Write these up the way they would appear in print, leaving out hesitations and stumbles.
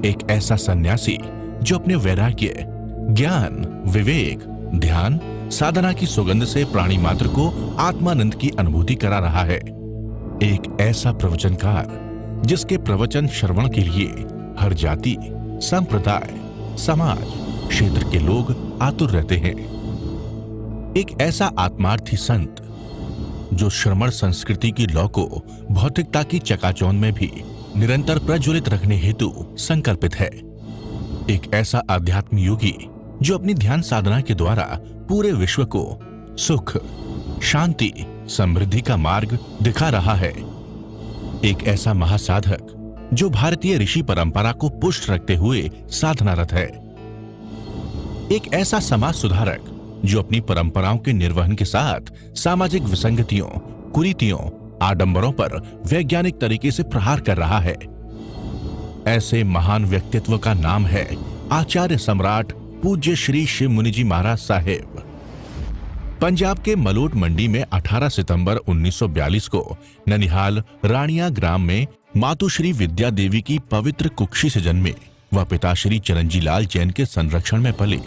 एक ऐसा सन्यासी जो अपने वैराग्य, ज्ञान, विवेक, ध्यान, साधना की सुगंध से प्राणी मात्र को आत्मानंद की अनुभूति करा रहा है। एक ऐसा प्रवचनकार जिसके प्रवचन श्रवण के लिए हर जाति, संप्रदाय, समाज, क्षेत्र के लोग आतुर रहते हैं। एक ऐसा आत्मार्थी संत जो श्रमण संस्कृति की लौ को भौतिकता की चकाचौंध में भी निरंतर प्रज्वलित रखने हेतु संकल्पित है। एक ऐसा आध्यात्म योगी जो अपनी ध्यान साधना के द्वारा पूरे विश्व को सुख, शांति, समृद्धि का मार्ग दिखा रहा है। एक ऐसा महासाधक जो भारतीय ऋषि परंपरा को पुष्ट रखते हुए साधनारत है। एक ऐसा समाज सुधारक जो अपनी परंपराओं के निर्वहन के साथ सामाजिक विसंगतियों, कुरीतियों, आडंबरों पर वैज्ञानिक तरीके से प्रहार कर रहा है। ऐसे महान व्यक्तित्व का नाम है आचार्य सम्राट पूज्य श्री शिव मुनि जी महाराज साहेब। पंजाब के मलोट मंडी में 18 सितंबर 1942 को ननिहाल राणिया ग्राम में मातुश्री विद्या देवी की पवित्र कुक्षी से जन्मे व पिता श्री चरणजी लाल जैन के संरक्षण में पले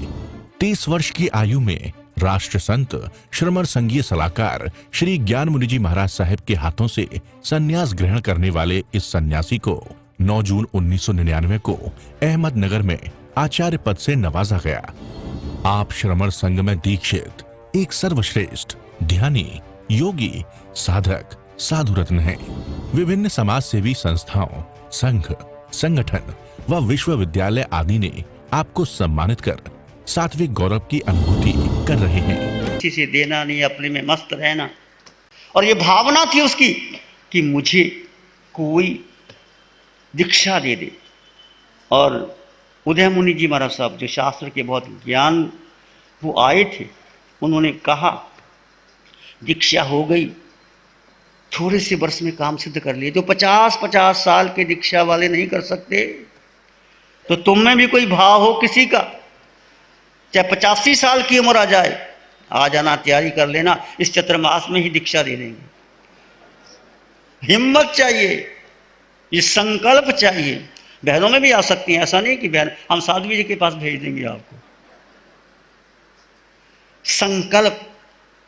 30 वर्ष की आयु में राष्ट्र संत श्रमण संघीय सलाहकार श्री ज्ञान मुनि जी महाराज साहेब के हाथों से संन्यास ग्रहण करने वाले इस सन्यासी को 9 जून 1999 को अहमदनगर में आचार्य पद से नवाजा गया। आप श्रमण संघ में दीक्षित एक सर्वश्रेष्ठ ध्यानी, योगी, साधक, साधु रत्न हैं। विभिन्न समाज सेवी संस्थाओं, संघ, संगठन व विश्वविद्यालय आदि ने आपको सम्मानित कर सात्विक गौरव की अनुभूति कर रहे हैं। किसी से देना नहीं, अपने में मस्त रहना। और ये भावना थी उसकी कि मुझे कोई दीक्षा दे दे। और उदय मुनि जी महाराज साहब जो शास्त्र के बहुत ज्ञान वो आए थे, उन्होंने कहा दीक्षा हो गई, थोड़े से वर्ष में काम सिद्ध कर लिए। जो 50-50 साल के दीक्षा वाले नहीं कर सकते, तो तुम में भी कोई भाव हो किसी का, चाहे 85 साल की उम्र आ जाए, आ जाना, तैयारी कर लेना, इस चतुर्मास में ही दीक्षा दे देंगे। हिम्मत चाहिए, ये संकल्प चाहिए। बहनों में भी आ सकती हैं, ऐसा नहीं कि बहन हम साध्वी जी के पास भेज देंगे आपको। संकल्प,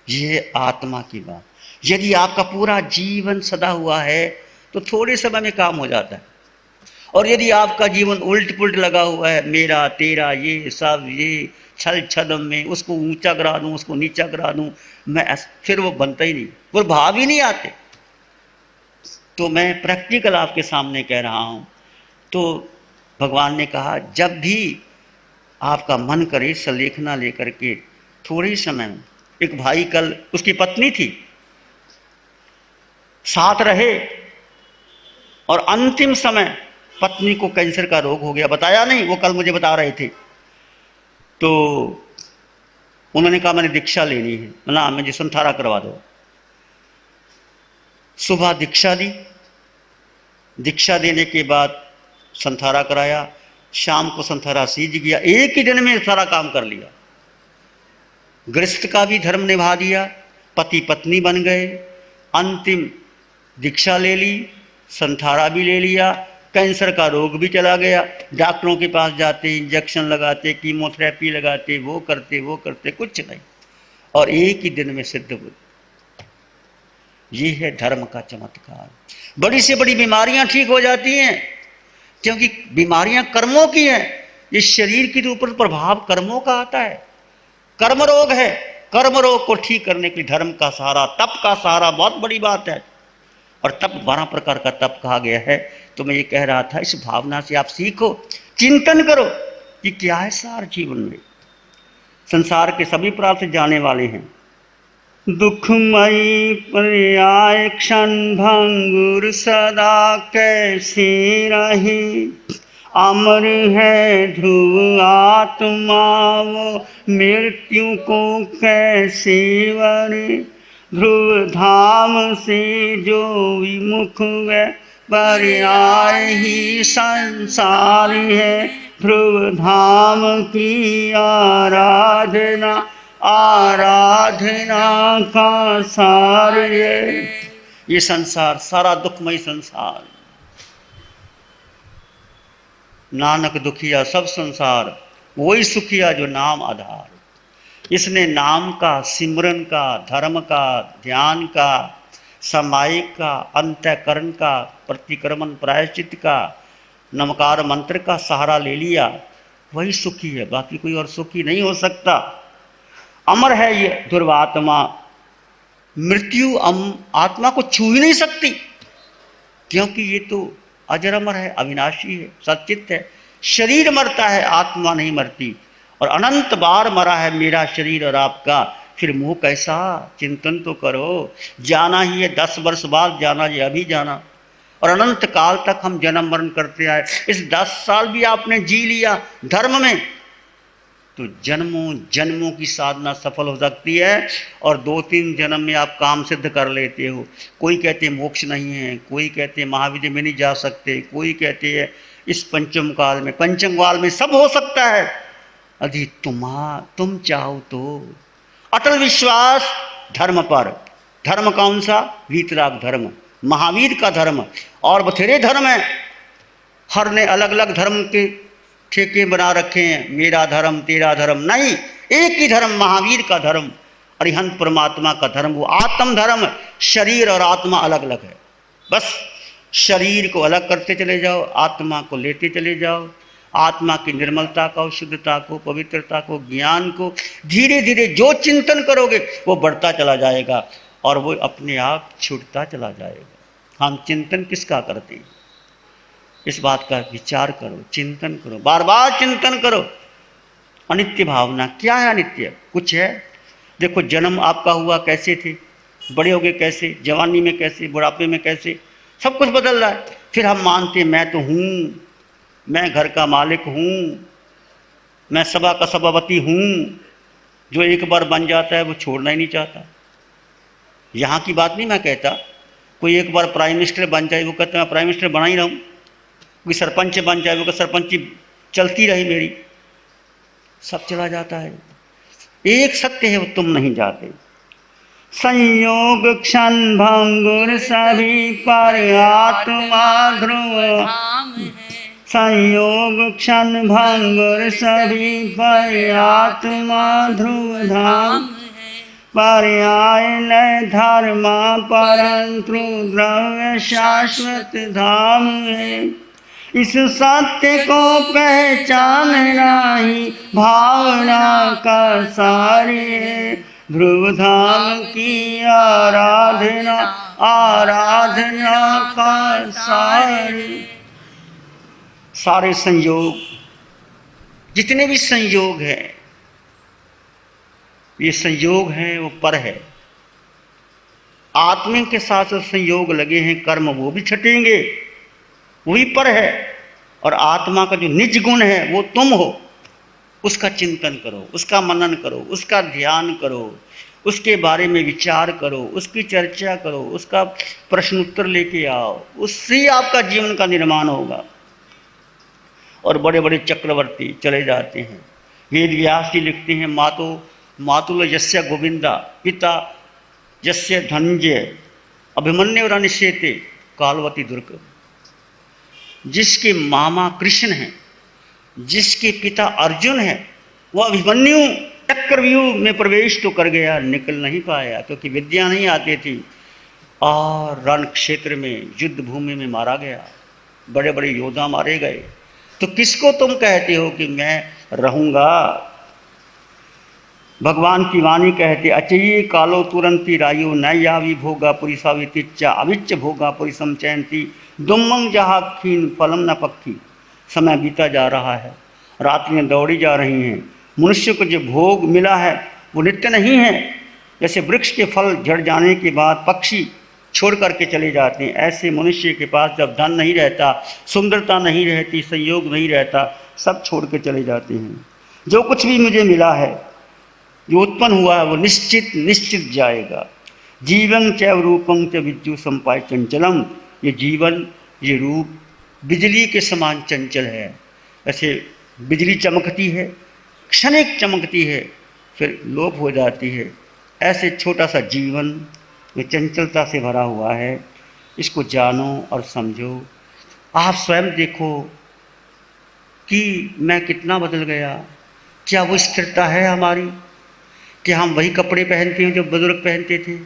ये आत्मा की बात। यदि आपका पूरा जीवन सदा हुआ है तो थोड़े समय में काम हो जाता है। और यदि आपका जीवन उल्ट पुल्ट लगा हुआ है, मेरा तेरा, ये सब, ये छल छदम में, उसको ऊंचा करा दूं, उसको नीचा करा दूं, मैं, फिर वो बनता ही नहीं, वो भाव ही नहीं आते। तो मैं प्रैक्टिकल आपके सामने कह रहा हूं। तो भगवान ने कहा जब भी आपका मन करे सलेखना लेकर के थोड़े समय में, एक भाई कल, उसकी पत्नी थी, साथ रहे और अंतिम समय पत्नी को कैंसर का रोग हो गया। बताया नहीं, वो कल मुझे बता रहे थे। तो उन्होंने कहा मैंने दीक्षा लेनी है, ना मुझे संथारा करवा दो। सुबह दीक्षा दी, दीक्षा देने के बाद संथारा कराया, शाम को संथारा सीज गया। एक ही दिन में सारा काम कर लिया। गृहस्थ का भी धर्म निभा दिया, पति पत्नी बन गए, अंतिम दीक्षा ले ली, संथारा भी ले लिया, कैंसर का रोग भी चला गया। डॉक्टरों के पास जाते, इंजेक्शन लगाते, कीमोथेरेपी लगाते, वो करते, कुछ नहीं, और एक ही दिन में सिद्ध हुए। ये है धर्म का चमत्कार। बड़ी से बड़ी बीमारियां ठीक हो जाती हैं, क्योंकि बीमारियां कर्मों की हैं। इस शरीर के ऊपर प्रभाव कर्मों का आता है। कर्म रोग है, कर्म रोग को ठीक करने के लिए धर्म का सहारा, तप का सहारा बहुत बड़ी बात है। और तप 12 प्रकार का तप कहा गया है। तो मैं ये कह रहा था, इस भावना से आप सीखो, चिंतन करो कि क्या है सार जीवन में। संसार के सभी प्राप्त जाने वाले हैं। दुखमयी पर्याय क्षण भंगुर सदा कैसे रहे, अमर है ध्रुव आत्मा वो मृत्यु को कैसे वरे। ध्रुव धाम से जो विमुख वे पर्याय ही संसार है। ध्रुव धाम की आराधना, आराधना का सार है। ये संसार, सारा दुखमय संसार, नानक दुखिया सब संसार, वही सुखिया जो नाम आधार। इसने नाम का, सिमरन का, धर्म का, ध्यान का, सामायिक का, अंतःकरण का, प्रतिक्रमण प्रायश्चित का, नमकार मंत्र का सहारा ले लिया, वही सुखी है, बाकी कोई और सुखी नहीं हो सकता। अमर है ये दुर्वात्मा, मृत्यु आत्मा को छू ही नहीं सकती, क्योंकि ये तो अजर अमर है, अविनाशी है, सच्चित है। शरीर मरता है, आत्मा नहीं मरती, और अनंत बार मरा है मेरा शरीर और आपका, फिर मोह कैसा? चिंतन तो करो। जाना ही है, 10 वर्ष बाद जाना, ये अभी जाना, और अनंत काल तक हम जन्म मरण करते आए। इस 10 साल भी आपने जी लिया धर्म में, तो जन्मों जन्मों की साधना सफल हो सकती है, और 2-3 जन्म में आप काम सिद्ध कर लेते हो। कोई कहते मोक्ष नहीं है, कोई कहते महाविद्या में नहीं जा सकते, कोई कहते हैं इस पंचम काल में, पंचम काल में सब हो सकता है यदि तुम चाहो तो। अटल विश्वास धर्म पर। धर्म कौन सा? वीतराग धर्म, महावीर का धर्म। और बथेरे धर्म है, हर ने अलग अलग धर्म के ठेके बना रखे हैं, मेरा धर्म तेरा धर्म नहीं, एक ही धर्म, महावीर का धर्म, अरिहंत परमात्मा का धर्म, वो आत्म धर्म। शरीर और आत्मा अलग अलग है, बस शरीर को अलग करते चले जाओ, आत्मा को लेते चले जाओ। आत्मा की निर्मलता को, शुद्धता को, पवित्रता को, ज्ञान को धीरे धीरे जो चिंतन करोगे वो बढ़ता चला जाएगा, और वो अपने आप छूटता चला जाएगा। हम चिंतन किसका करते हैं? इस बात का विचार करो, चिंतन करो, बार बार चिंतन करो। अनित्य भावना क्या है? अनित्य कुछ है? देखो, जन्म आपका हुआ कैसे थे, बड़े हो गए कैसे, जवानी में कैसे, बुढ़ापे में कैसे, सब कुछ बदल रहा है। फिर हम मानते मैं तो हूँ, मैं घर का मालिक हूँ, मैं सभा का सभापति हूँ। जो एक बार बन जाता है वो छोड़ना ही नहीं चाहता। यहाँ की बात नहीं मैं कहता, कोई एक बार प्राइम मिनिस्टर बन जाए वो कहता मैं प्राइम मिनिस्टर बना ही रहूँ, कोई सरपंच बन जाए वो कहता सरपंची चलती रही मेरी, सब चला जाता है। एक सत्य है, वो तुम नहीं जाते। संयोग क्षण भंगुर सभी पर आत्मा ध्रुव, संयोग क्षण भंगुर सभी पर आत्मा ध्रुव धाम, पर्याय न धर्मा परंतु द्रव्य शाश्वत धाम है। इस सत्य को पहचान नहीं भावना का सारे, ध्रुव धाम की आराधना आराधना का सारे। सारे संयोग, जितने भी संयोग हैं, ये संयोग हैं वो पर है। आत्मा के साथ संयोग लगे हैं कर्म, वो भी छटेंगे, वही पर है। और आत्मा का जो निज गुण है वो तुम हो, उसका चिंतन करो, उसका मनन करो, उसका ध्यान करो, उसके बारे में विचार करो, उसकी चर्चा करो, उसका प्रश्नोत्तर लेके आओ, उससे आपका जीवन का निर्माण होगा। और बड़े बड़े चक्रवर्ती चले जाते हैं। वेद व्यास जी लिखते हैं, मातुल यस्य गोविंदा पिता यस्य धनंजय अभिमन्यु रणिषेते कालवती दुर्ग। जिसके मामा कृष्ण हैं, जिसके पिता अर्जुन हैं, वह अभिमन्यु चक्रव्यूह में प्रवेश तो कर गया, निकल नहीं पाया, क्योंकि विद्या नहीं आती थी, और रण क्षेत्र में युद्ध भूमि में मारा गया, बड़े बड़े योद्धा मारे गए। तो किसको तुम कहते हो कि मैं रहूंगा? भगवान की वाणी कहते, अचये कालो तुरंती रायु न यावी भोगा पुरिसावितिच्चा अविच्च भोगा पुरिसम चयंती दुम्मंग जहा खीन फलम न पक्षी। समय बीता जा रहा है, रात्रियां दौड़ी जा रही हैं, मनुष्य को जो भोग मिला है वो नित्य नहीं है। जैसे वृक्ष के फल झड़ जाने के बाद पक्षी छोड़ करके चले जाते हैं, ऐसे मनुष्य के पास जब धन नहीं रहता, सुंदरता नहीं रहती, संयोग नहीं रहता, सब छोड़ के चले जाते हैं। जो कुछ भी मुझे मिला है, जो उत्पन्न हुआ है, वो निश्चित जाएगा। जीवन चैव रूपं च विद्यु संपाय चंचलम। ये जीवन, ये रूप बिजली के समान चंचल है। ऐसे बिजली चमकती है, क्षणिक चमकती है, फिर लोप हो जाती है। ऐसे छोटा सा जीवन ये चंचलता से भरा हुआ है। इसको जानो और समझो। आप स्वयं देखो, कि मैं कितना बदल गया। क्या वो स्थिरता है हमारी? कि हम वही कपड़े पहनते हैं जो बुजुर्ग पहनते थे?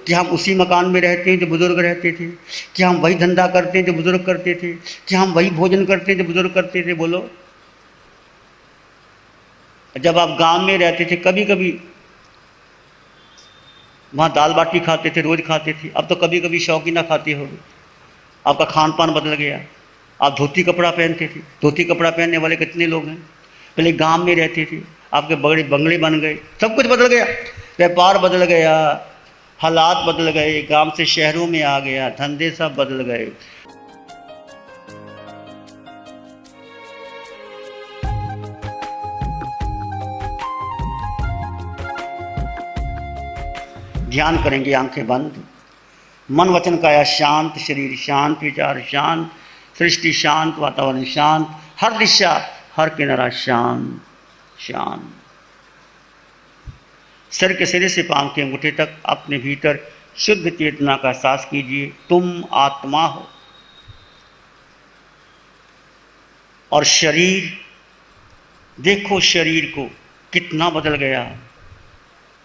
कि हम उसी मकान में रहते हैं जो बुजुर्ग रहते थे? कि हम वही धंधा करते हैं जो बुजुर्ग करते थे? कि हम वही भोजन करते हैं जो बुजुर्ग करते थे? बोलो। जब आप गांव में रहते थे, कभी कभी वहाँ दाल बाटी खाते थे, रोज खाते थे। अब तो कभी कभी शौकीना खाते हो। आपका खान पान बदल गया। आप धोती कपड़ा पहनते थे, धोती कपड़ा पहनने वाले कितने लोग हैं? पहले गांव में रहते थे, आपके बड़े बंगले बन गए, सब कुछ बदल गया। व्यापार बदल गया, हालात बदल गए, गांव से शहरों में आ गया, धंधे सब बदल गए। ध्यान करेंगे आंखें बंद, मन वचन काया शांत, शरीर शांत, विचार शांत, सृष्टि शांत, वातावरण शांत, हर दिशा हर किनारा शांत शांत। सिर के सिरे से पांव के अंगूठे तक अपने भीतर शुद्ध चेतना का एहसास कीजिए। तुम आत्मा हो और शरीर, देखो शरीर को कितना बदल गया।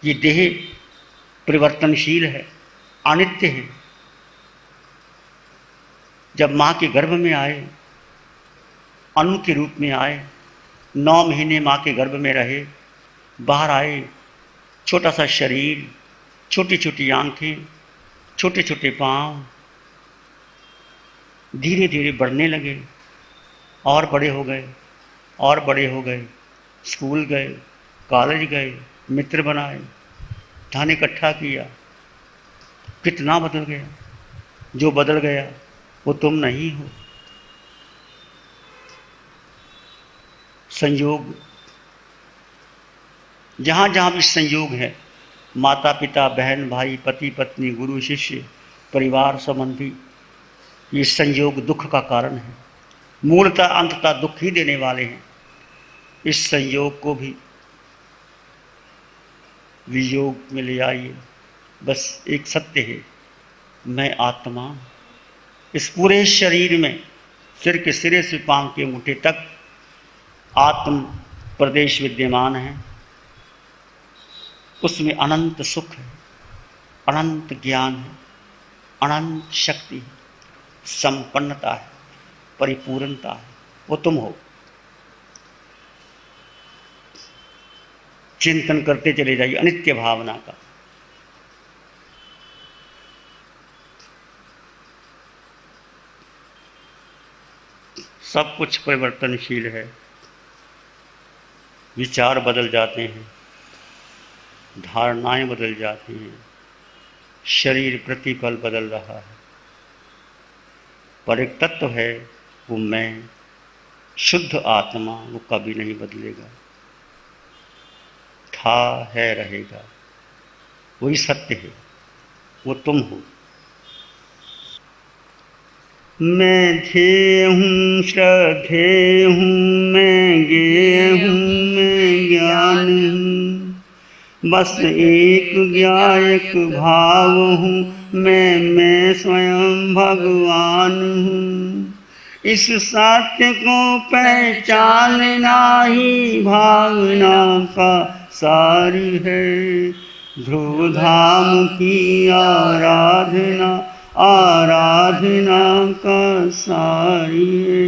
ये देह परिवर्तनशील है, अनित्य है। जब माँ के गर्भ में आए, अणु के रूप में आए, 9 महीने माँ के गर्भ में रहे, बाहर आए, छोटा सा शरीर, छोटी छोटी आंखें, छोटे छोटे पांव, धीरे धीरे बढ़ने लगे और बड़े हो गए और बड़े हो गए। स्कूल गए, कॉलेज गए, मित्र बनाए, धन इकट्ठा किया। कितना बदल गया। जो बदल गया वो तुम नहीं हो। संयोग, जहां जहां भी संयोग है, माता पिता, बहन भाई, पति पत्नी, गुरु शिष्य, परिवार संबंधी, ये संयोग दुख का कारण है। मूलतः अंततः दुख ही देने वाले हैं। इस संयोग को भी वियोग में ले आइए। बस एक सत्य है, मैं आत्मा। इस पूरे शरीर में, सिर के सिरे से पांव के अंगूठे तक आत्म प्रदेश विद्यमान है। उसमें अनंत सुख है, अनंत ज्ञान है, अनंत शक्ति है, संपन्नता है, परिपूर्णता है। वो तुम हो। चिंतन करते चले जाइए अनित्य भावना का। सब कुछ परिवर्तनशील है। विचार बदल जाते हैं, धारणाएं बदल जाती हैं, शरीर प्रतिपल बदल रहा है, पर एक तत्व है, वो मैं, शुद्ध आत्मा, वो कभी नहीं बदलेगा। था है रहेगा। वही सत्य है, वो तुम हो। मैं ध्येय हूँ, श्रद्धेय हूँ, मैं ज्ञेय हूँ, मैं ज्ञान हूँ, बस एक ज्ञायक भाव हूँ, मैं स्वयं भगवान हूँ। इस सत्य को पहचानना ही भावना का सार है। ध्रुव धाम की आराधना, आराधना का सारी है।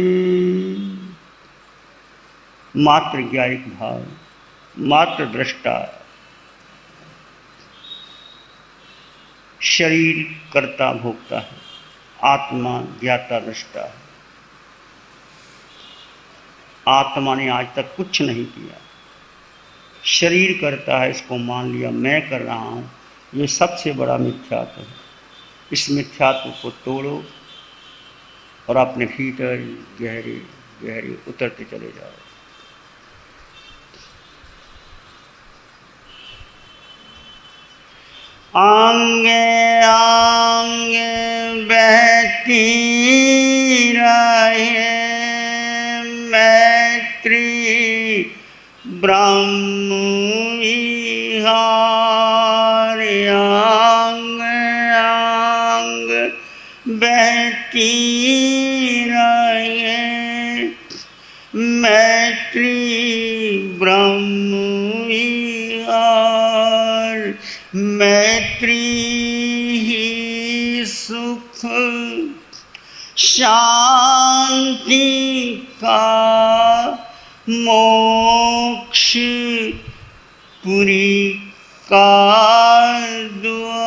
मात्र ज्ञायक भाव, मात्र दृष्टा। शरीर कर्ता भोक्ता है, आत्मा ज्ञाता दृष्टा है। आत्मा ने आज तक कुछ नहीं किया। शरीर करता है, इसको मान लिया मैं कर रहा हूं। ये सबसे बड़ा मिथ्यात्व है। इस मिथ्यात्व को तोड़ो और अपने भीतर गहरे गहरे उतरते चले जाओ। आंगे आंगे बहती रहे मैत्री ब्रह्म विहार। आंग आंग बहती रहे मैत्री ही सुख शांति का मोक्ष पुरी का द्वार।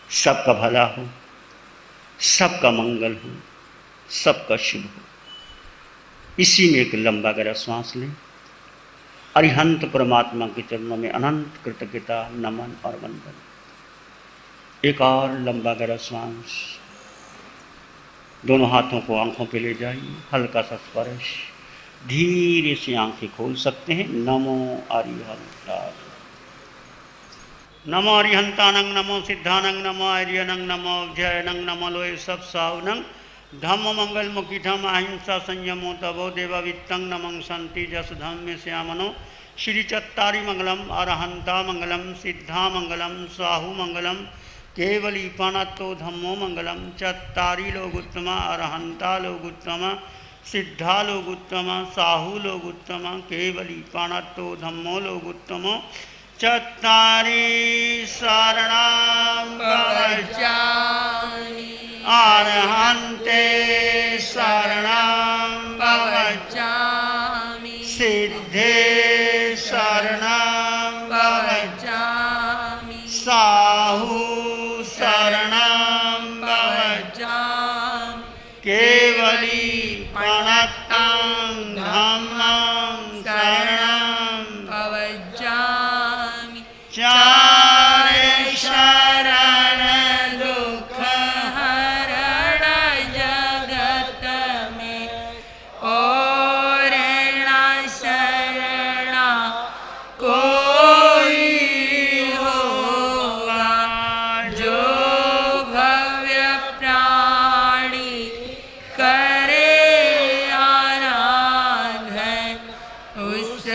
सबका भला हो, सबका मंगल हो, सबका शुभ हो। इसी में एक लंबा गहरा श्वास लें। अरिहंत परमात्मा के चरणों में अनंत कृतज्ञता, नमन और वंदन। एक और लंबा गहरा श्वास। दोनों हाथों को आंखों पे ले जाइए, हल्का सा स्पर्श। धीरे से आंखें खोल सकते हैं। नमो अरिहंताय, नमो अरिहंतानंग, नमो सिद्धानंग, नमो आर्यनंग, नमो अभ्ययनंग, नमो लोय सब सावनंग, धम्म मंगल मुखिठम अहिंसा संयमो तवो देववित्तं नमं संति जस धम्म श्यामनो श्री चत्तारी मंगलम अरहंता मंगलम सिद्धा मंगलम साहु मंगलम केवली पाणत्तो धम्मो मंगलम। चत्तारी लोग उत्तम, अरहंता लोग उत्तम, सिद्धा लोग उत्तम, साहु लोग उत्तम, केवली पाणत्तो धम्मो लोग उत्तम। चत्तारी शरणं गच्छामि, अरहन्ते शरणं गच्छामि, सिद्धे शरणं गच्छामि, साहु शरणं गच्छामि, केवली प्रणतं धम्मं शरणं गच्छामि। चार शरण दुख हरण जगत में, और न शरणा कोई होगा। जो भव्य प्राणी करे आराधन, उस